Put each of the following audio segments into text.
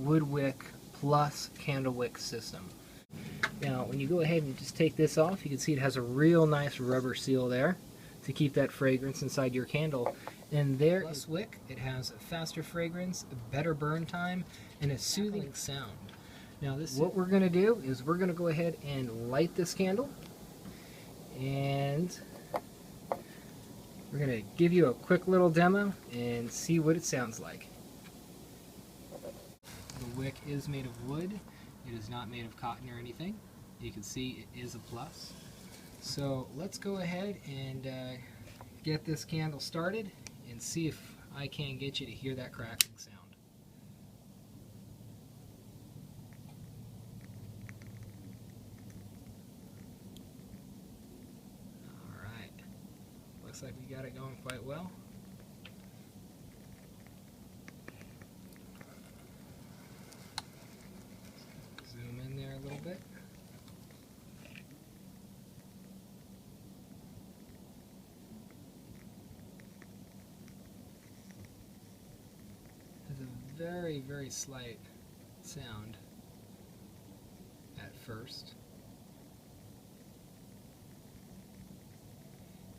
WoodWick Plus candle wick system. Now, when you go ahead and just take this off, you can see it has a real nice rubber seal there to keep that fragrance inside your candle. And there is Wick. It has a faster fragrance, a better burn time, and a soothing sound. Now, what we're going to do is we're going to go ahead and light this candle, and we're going to give you a quick little demo and see what it sounds like. The wick is made of wood. It is not made of cotton or anything. You can see it is a plus. So let's go ahead and get this candle started and see if I can get you to hear that crackling sound. Alright, looks like we got it going quite well. Zoom in there a little bit. Has a very, very slight sound at first.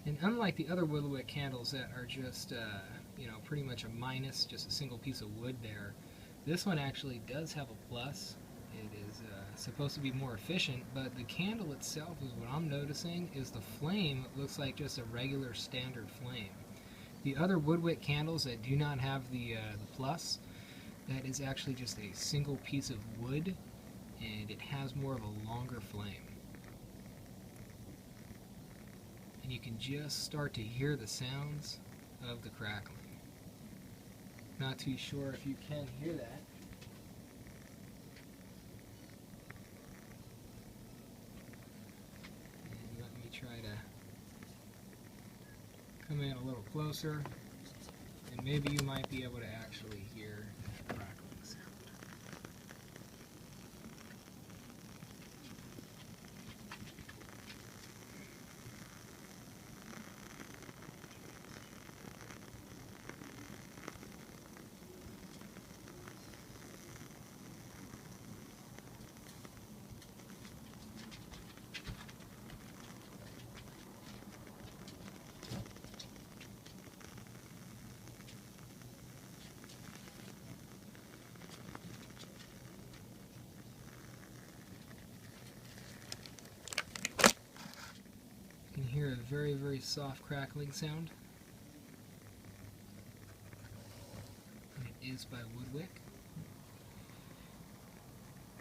And unlike the other WoodWick candles that are just, pretty much a minus, just a single piece of wood there, this one actually does have a plus. It is supposed to be more efficient, but the candle itself is what I'm noticing is the flame looks like just a regular standard flame. The other WoodWick candles that do not have the plus, that is actually just a single piece of wood, and it has more of a longer flame. And you can just start to hear the sounds of the crackling. Not too sure if you can hear that. And let me try to come in a little closer, and maybe you might be able to actually hear the crackling sound. You can hear a very, very soft crackling sound. And it is by WoodWick.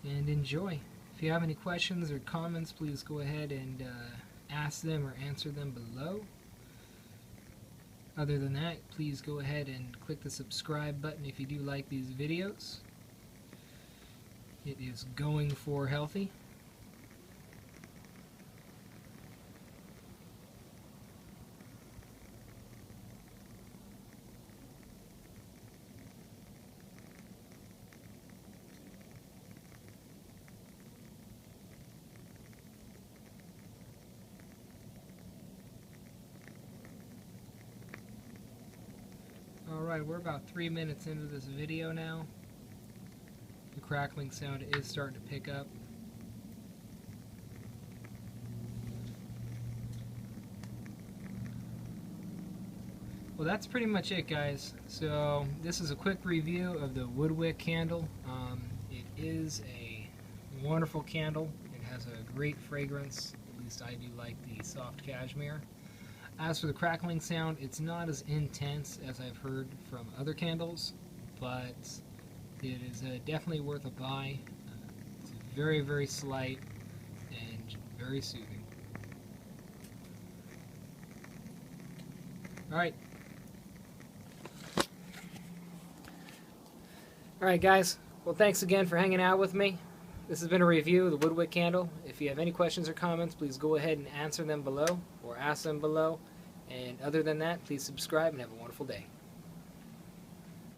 And enjoy. If you have any questions or comments, please go ahead and ask them or answer them below. Other than that, please go ahead and click the subscribe button if you do like these videos. It is going for healthy. Alright, we're about 3 minutes into this video now. The crackling sound is starting to pick up. Well, that's pretty much it, guys. So this is a quick review of the WoodWick candle. It is a wonderful candle. It has a great fragrance. At least I do like the soft cashmere. As for the crackling sound, it's not as intense as I've heard from other candles, but it is definitely worth a buy. It's very, very slight and very soothing. Alright. Alright, guys. Well, thanks again for hanging out with me. This has been a review of the WoodWick candle. If you have any questions or comments, please go ahead and answer them below or ask them below. And other than that, please subscribe and have a wonderful day.